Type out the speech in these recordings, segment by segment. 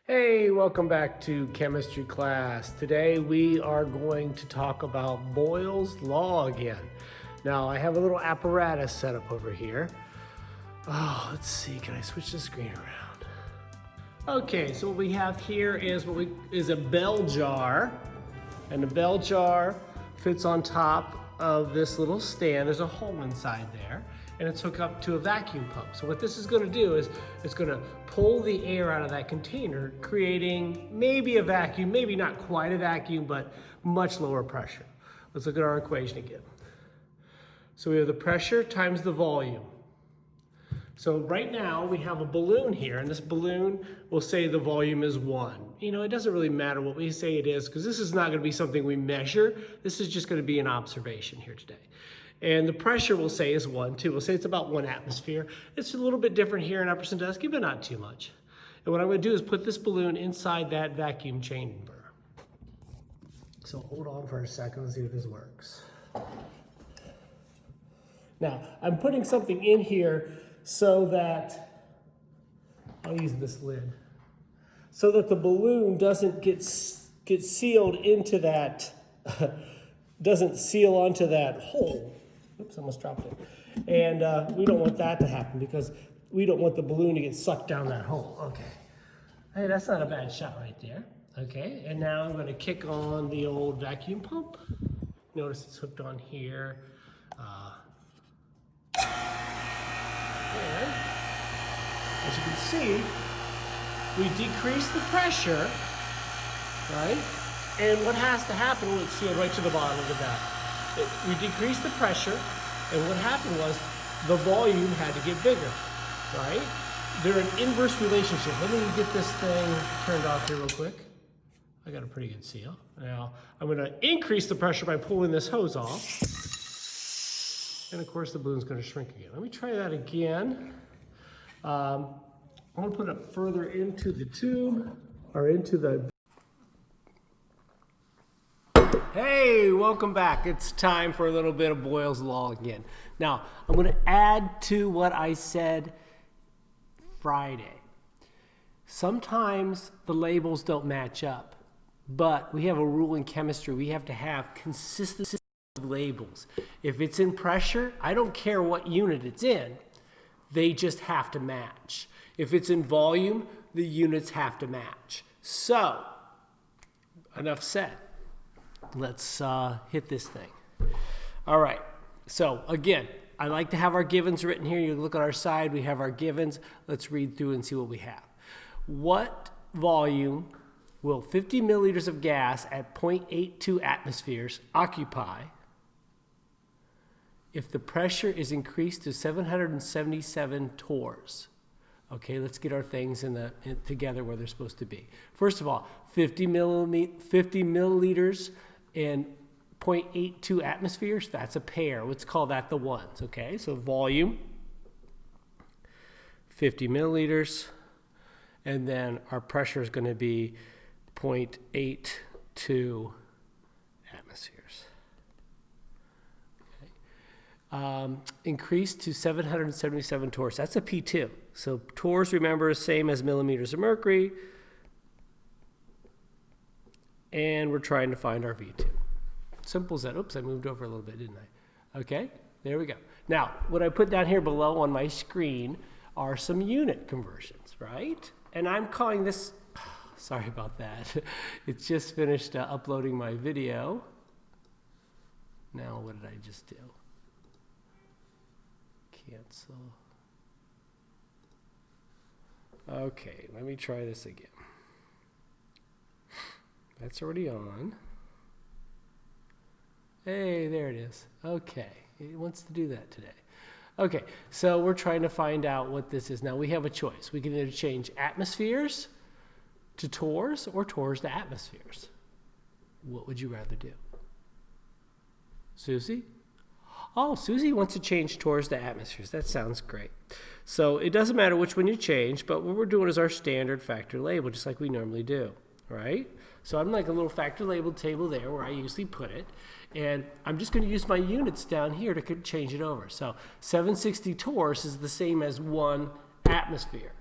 Hey, welcome back to chemistry class. Today we are going to talk about Boyles Law again. Now I have a little apparatus set up over here. Oh, let's see, can I switch the screen around? Okay, so what we have here is a bell jar, and the bell jar fits on top of this little stand. There's a hole inside there, and it's hooked up to a vacuum pump. So what this is going to do is it's going to pull the air out of that container, creating maybe a vacuum, maybe not quite a vacuum, but much lower pressure. Let's look at our equation again. So we have the pressure times the volume. So right now we have a balloon here, and this balloon will say the volume is 1. You know, it doesn't really matter what we say it is, because this is not going to be something we measure. This is just going to be an observation here today. And the pressure we'll say is 1, too. We'll say it's about 1 atmosphere. It's a little bit different here in upper Sandusky, but not too much. And what I'm going to do is put this balloon inside that vacuum chamber. So hold on for a second and see if this works. Now, I'm putting something in here so that, I'll use this lid, so that the balloon doesn't get sealed into that, doesn't seal onto that hole. Oops, I almost dropped it. And we don't want that to happen because we don't want the balloon to get sucked down that hole. Okay. Hey, that's not a bad shot right there. Okay, and now I'm going to kick on the old vacuum pump. Notice it's hooked on here. And as you can see, we decrease the pressure, right? And what has to happen, well, it's sealed right to the bottom of the bag. We decreased the pressure, and what happened was the volume had to get bigger, right? They're an inverse relationship. Let me get this thing turned off here real quick. I got a pretty good seal. Now, I'm going to increase the pressure by pulling this hose off. And of course, the balloon's going to shrink again. Let me try that again. I'm going to put it further into the tube, or into the... Hey, welcome back. It's time for a little bit of Boyles Law again. Now, I'm going to add to what I said Friday. Sometimes the labels don't match up, but we have a rule in chemistry. We have to have consistency of labels. If it's in pressure, I don't care what unit it's in. They just have to match. If it's in volume, the units have to match. So, enough said. Let's hit this thing. All right, so again, I like to have our givens written here. You look at our side, we have our givens. Let's read through and see what we have. What volume will 50 milliliters of gas at 0.82 atmospheres occupy if the pressure is increased to 777 torrs? Okay, let's get our things together where they're supposed to be. First of all, 50 milliliters and 0.82 atmospheres, that's a pair. Let's call that the ones, okay? So volume, 50 milliliters, and then our pressure is going to be 0.82 atmospheres. Okay. Increased to 777 torrs. That's a P2. So torrs, remember, is same as millimeters of mercury. And we're trying to find our V2. Simple as that. Oops, I moved over a little bit, didn't I? Okay, there we go. Now, what I put down here below on my screen are some unit conversions, right? And I'm calling this, sorry about that. It's just finished uploading my video. Now, what did I just do? Cancel. Okay, let me try this again. That's already on. Hey, there it is. Okay, it wants to do that today. Okay, so we're trying to find out what this is. Now we have a choice. We can either change atmospheres to torrs or torrs to atmospheres. What would you rather do? Susie? Oh, Susie wants to change torrs to atmospheres. That sounds great. So it doesn't matter which one you change, but what we're doing is our standard factor label, just like we normally do, right? So I'm like a little factor label table there where I usually put it. And I'm just going to use my units down here to change it over. So 760 torrs is the same as 1 atmosphere.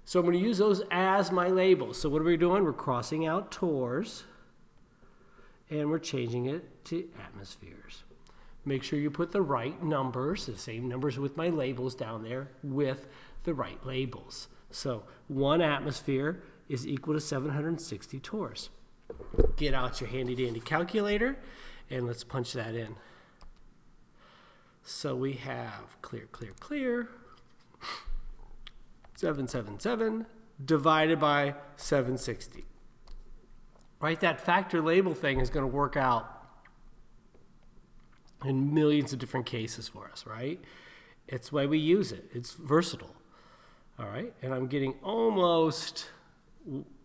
So I'm going to use those as my labels. So what are we doing? We're crossing out torrs, and we're changing it to atmospheres. Make sure you put the right numbers, the same numbers with my labels down there, with the right labels. So 1 atmosphere is equal to 760 torrs. Get out your handy dandy calculator, and let's punch that in. So we have clear, 777 divided by 760. Right, that factor label thing is going to work out in millions of different cases for us, right? It's why we use it. It's versatile. All right, and I'm getting almost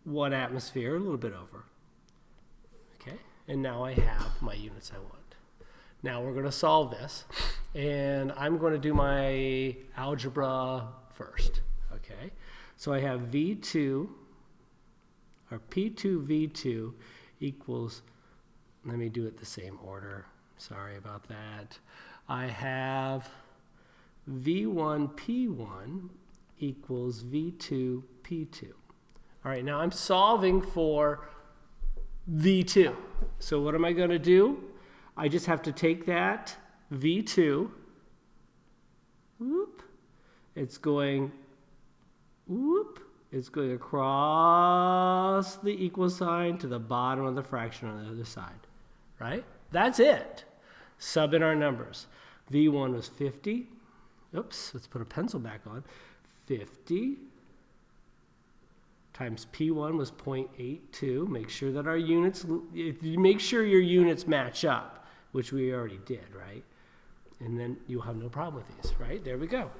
1 atmosphere, a little bit over. Okay, and now I have my units I want. Now we're going to solve this, and I'm going to do my algebra first. Okay, so I have V2, or P2V2 equals, let me do it the same order. Sorry about that. I have V1P1 equals V2P2. All right, now I'm solving for V2. So what am I going to do? I just have to take that V2, whoop, it's going across the equal sign to the bottom of the fraction on the other side, right? That's it. Sub in our numbers. V1 was 50. Oops, let's put a pencil back on. 50 times P1 was 0.82. Make sure that our units, make sure your units match up, which we already did, right? And then you'll have no problem with these, right? There we go.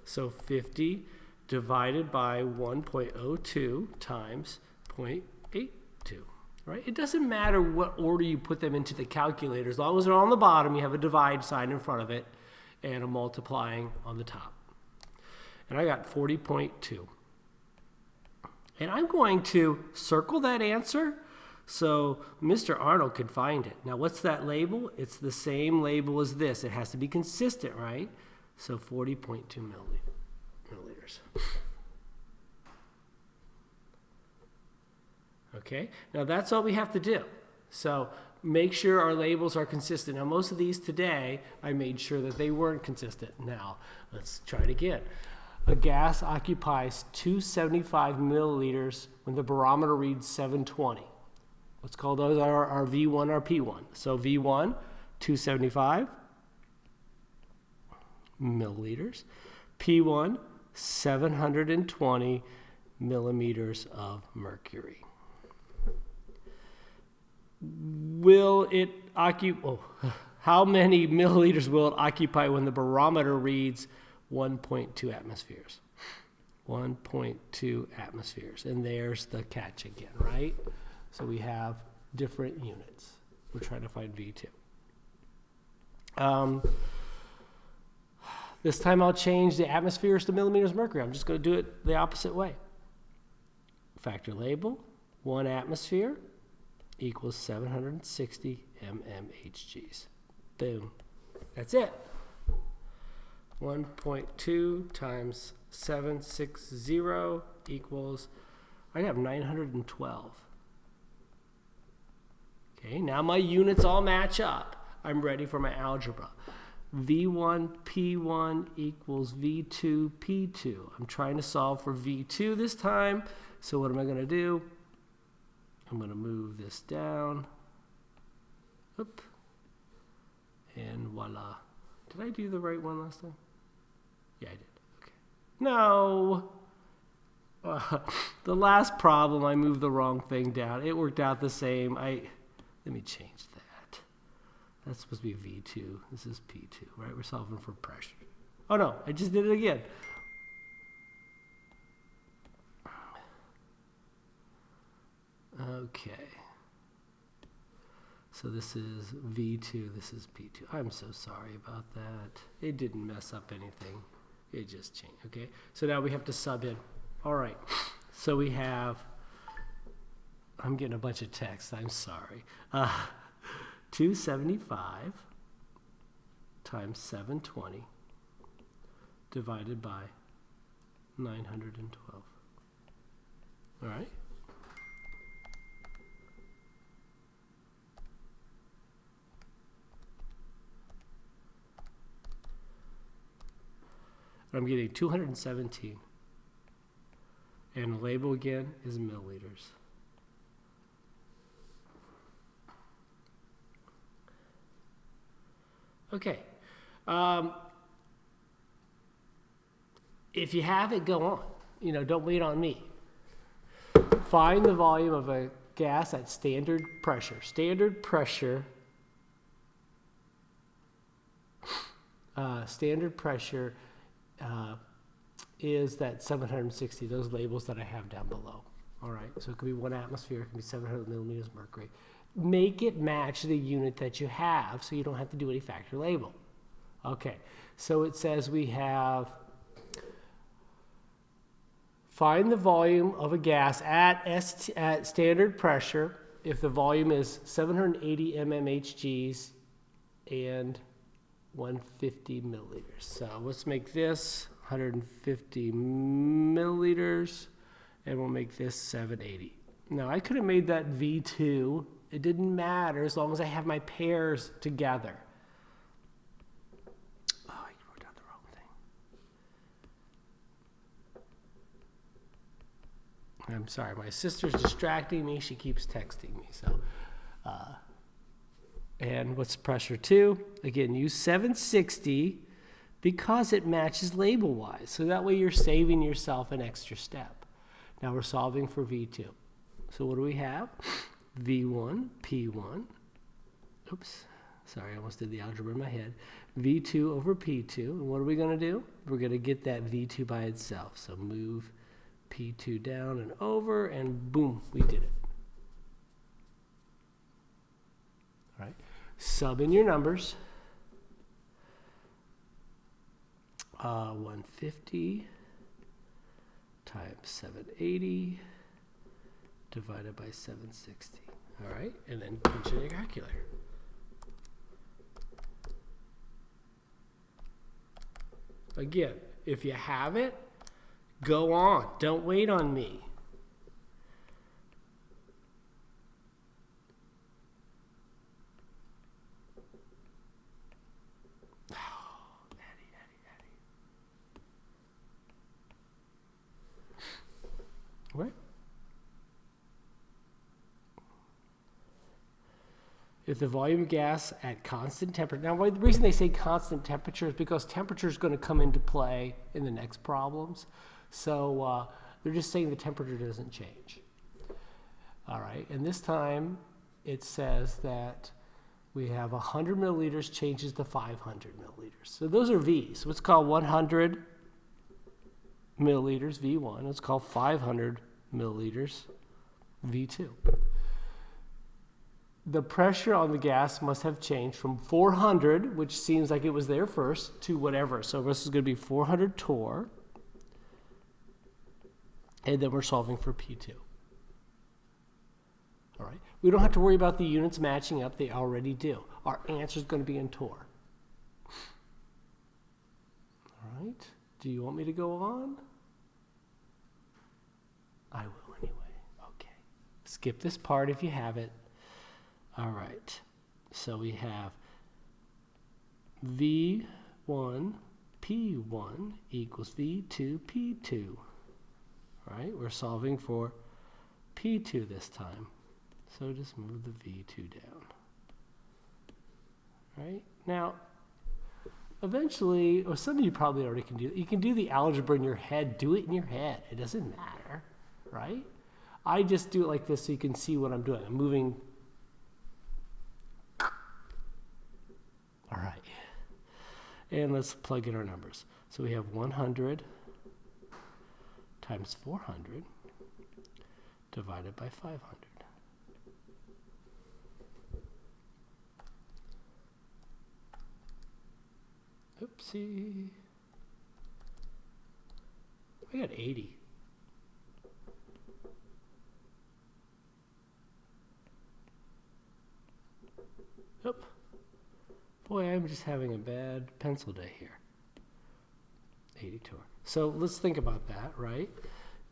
So 50 divided by 1.02 times 0.82. Right? It doesn't matter what order you put them into the calculator. As long as they're on the bottom, you have a divide sign in front of it and a multiplying on the top. And I got 40.2. And I'm going to circle that answer so Mr. Arnold can find it. Now, what's that label? It's the same label as this. It has to be consistent, right? So 40.2 milliliters. Okay, now that's all we have to do. So make sure our labels are consistent. Now most of these today, I made sure that they weren't consistent. Now let's try it again. A gas occupies 275 milliliters when the barometer reads 720. Let's call those our V1, our P1. So V1, 275 milliliters. P1, 720 millimeters of mercury. Will it occupy, how many milliliters will it occupy when the barometer reads 1.2 atmospheres? 1.2 atmospheres. And there's the catch again, right? So we have different units. We're trying to find V2. This time I'll change the atmospheres to millimeters of mercury. I'm just going to do it the opposite way. Factor label, 1 atmosphere equals 760 mmHgs. Boom. That's it. 1.2 times 760 equals, I have 912. Okay, now my units all match up. I'm ready for my algebra. V1 P1 equals V2 P2. I'm trying to solve for V2 this time. So what am I going to do? I'm going to move this down. Oop. And voila. Did I do the right one last time? Yeah, I did. Okay. No. The last problem, I moved the wrong thing down. It worked out the same. Let me change that. That's supposed to be V2. This is P2, right? We're solving for pressure. Oh, no. I just did it again. Okay. So this is V2, this is P2. I'm so sorry about that. It didn't mess up anything. It just changed, okay? So now we have to sub in. All right. So we have, I'm getting a bunch of text. I'm sorry. 275 times 720 divided by 912. All right. I'm getting 217. And the label again is milliliters. Okay. If you have it, go on. Don't wait on me. Find the volume of a gas at standard pressure. Standard pressure is that 760, those labels that I have down below. All right, so it could be 1 atmosphere, it could be 700 millimeters of mercury. Make it match the unit that you have so you don't have to do any factory label. Okay, so it says we have, find the volume of a gas at standard pressure if the volume is 780 mmHgs and 150 milliliters. So let's make this 150 milliliters, and we'll make this 780. Now, I could have made that V2. It didn't matter as long as I have my pairs together. Oh, I wrote down the wrong thing. I'm sorry, my sister's distracting me. She keeps texting me, so... and what's pressure 2? Again, use 760 because it matches label-wise. So that way you're saving yourself an extra step. Now we're solving for V2. So what do we have? V1, P1. Oops, sorry, I almost did the algebra in my head. V2 over P2. And what are we going to do? We're going to get that V2 by itself. So move P2 down and over, and boom, we did it. All right. Sub in your numbers. 150 times 780 divided by 760. All right, and then punch in your calculator. Again, if you have it, go on. Don't wait on me. What? If the volume of gas at constant temperature, now the reason they say constant temperature is because temperature is going to come into play in the next problems. So they're just saying the temperature doesn't change. All right, and this time it says that we have 100 milliliters changes to 500 milliliters. So those are V's. So it's called 100 milliliters, V1. It's called 500 milliliters, V2. The pressure on the gas must have changed from 400, which seems like it was there first, to whatever. So this is going to be 400 torr. And then we're solving for P2. All right. We don't have to worry about the units matching up. They already do. Our answer is going to be in torr. All right. Do you want me to go on? I will anyway. Okay. Skip this part if you have it. All right. So we have V1 P1 equals V2 P2. All right. We're solving for P2 this time. So just move the V2 down. All right. Now, eventually, or some of you probably already can do it. You can do the algebra in your head. Do it in your head. It doesn't matter, right? I just do it like this so you can see what I'm doing. I'm moving. All right. And let's plug in our numbers. So we have 100 times 400 divided by 500. Oopsie. I got 80. Oop. Boy, I'm just having a bad pencil day here. 80 torr. So let's think about that, right?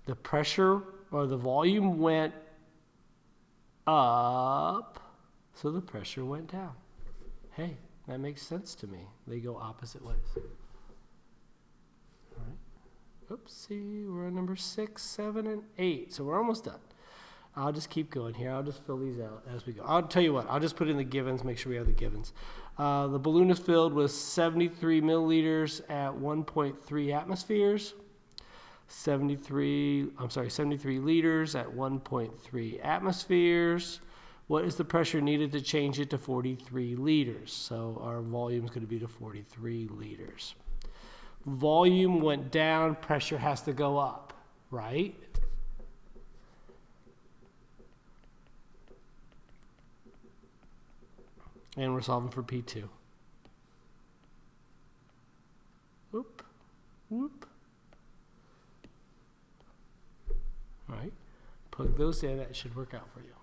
The pressure or the volume went up, so the pressure went down. Hey, that makes sense to me. They go opposite ways. All right. Oopsie, we're on number 6, 7, and 8, so we're almost done. I'll just keep going here. I'll just fill these out as we go. I'll tell you what, I'll just put in the givens, make sure we have the givens. The balloon is filled with 73 milliliters at 1.3 atmospheres. 73 liters at 1.3 atmospheres. What is the pressure needed to change it to 43 liters? So our volume is going to be to 43 liters. Volume went down, pressure has to go up, right? And we're solving for P2. Whoop, whoop. All right, plug those in, that should work out for you.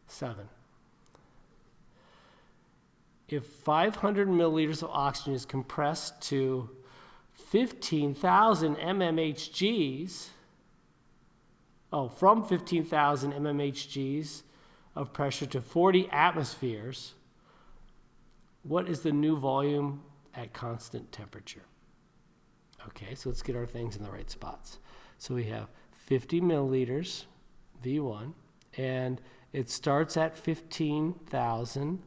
7. If 500 milliliters of oxygen is compressed to 15,000 mmHgs, from 15,000 mmHgs of pressure to 40 atmospheres, what is the new volume at constant temperature? Okay, so let's get our things in the right spots. So we have 50 milliliters, V1, and it starts at 15,000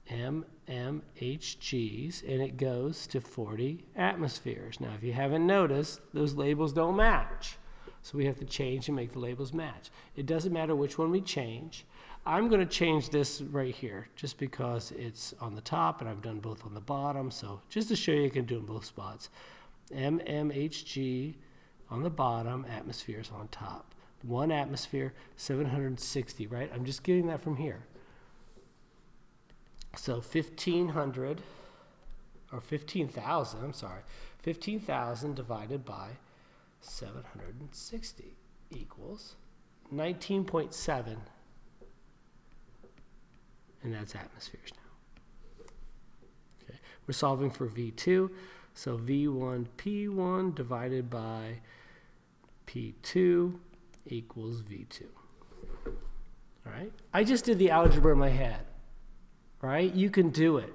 mmHgs, and it goes to 40 atmospheres. Now, if you haven't noticed, those labels don't match. So we have to change and make the labels match. It doesn't matter which one we change. I'm going to change this right here just because it's on the top and I've done both on the bottom. So just to show you can do it in both spots. mmHg on the bottom, atmospheres on top. 1 atmosphere, 760, right? I'm just getting that from here. So 1,500, or 15,000, I'm sorry, 15,000 divided by 760 equals 19.7, and that's atmospheres now. Okay, we're solving for V2, so V1 P1 divided by P2 equals V2. All right, I just did the algebra in my head. Right? You can do it.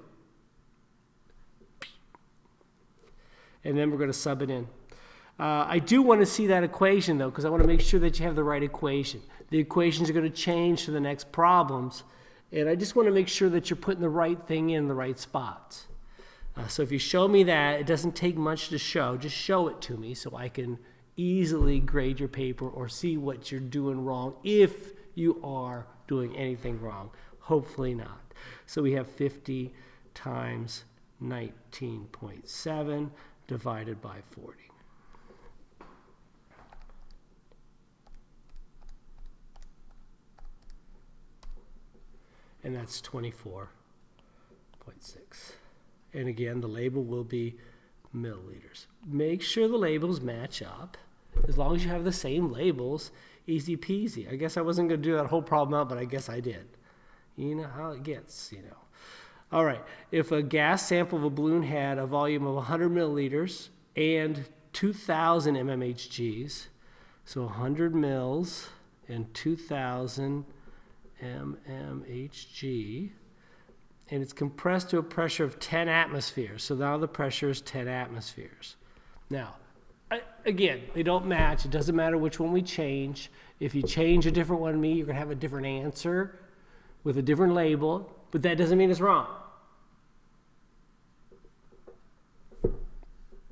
And then we're going to sub it in. I do want to see that equation, though, because I want to make sure that you have the right equation. The equations are going to change for the next problems, and I just want to make sure that you're putting the right thing in the right spots. So if you show me that, it doesn't take much to show. Just show it to me so I can easily grade your paper or see what you're doing wrong if you are doing anything wrong. Hopefully not. So we have 50 times 19.7 divided by 40. And that's 24.6. And again, the label will be milliliters. Make sure the labels match up. As long as you have the same labels, easy peasy. I guess I wasn't going to do that whole problem out, but I guess I did. You know how it gets, you know. All right, if a gas sample of a balloon had a volume of 100 milliliters and 2,000 mmHgs, so 100 mils and 2,000 mmHg, and it's compressed to a pressure of 10 atmospheres. So now the pressure is 10 atmospheres. Now, again, they don't match. It doesn't matter which one we change. If you change a different one than me, you're going to have a different answer with a different label, but that doesn't mean it's wrong.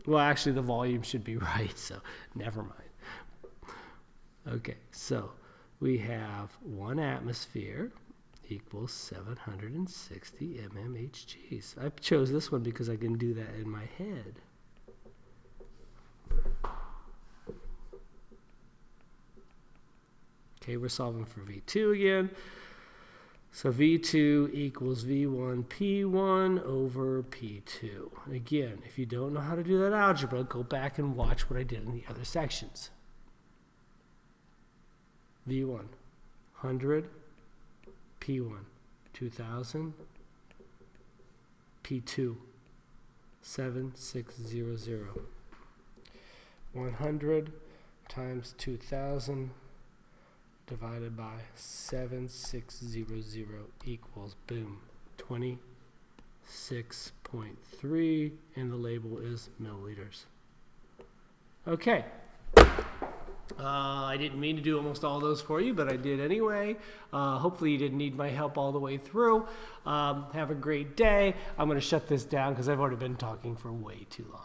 Well, actually, the volume should be right, so never mind. Okay, so we have 1 atmosphere equals 760 mmHgs. I chose this one because I can do that in my head. Okay, we're solving for V2 again. So V2 equals V1 P1 over P2. Again, if you don't know how to do that algebra, go back and watch what I did in the other sections. V1, 100, P1, 2000, P2, 7600. 100, times 2,000 divided by 7,600 equals, boom, 26.3, and the label is milliliters. Okay. I didn't mean to do almost all those for you, but I did anyway. Hopefully you didn't need my help all the way through. Have a great day. I'm going to shut this down because I've already been talking for way too long.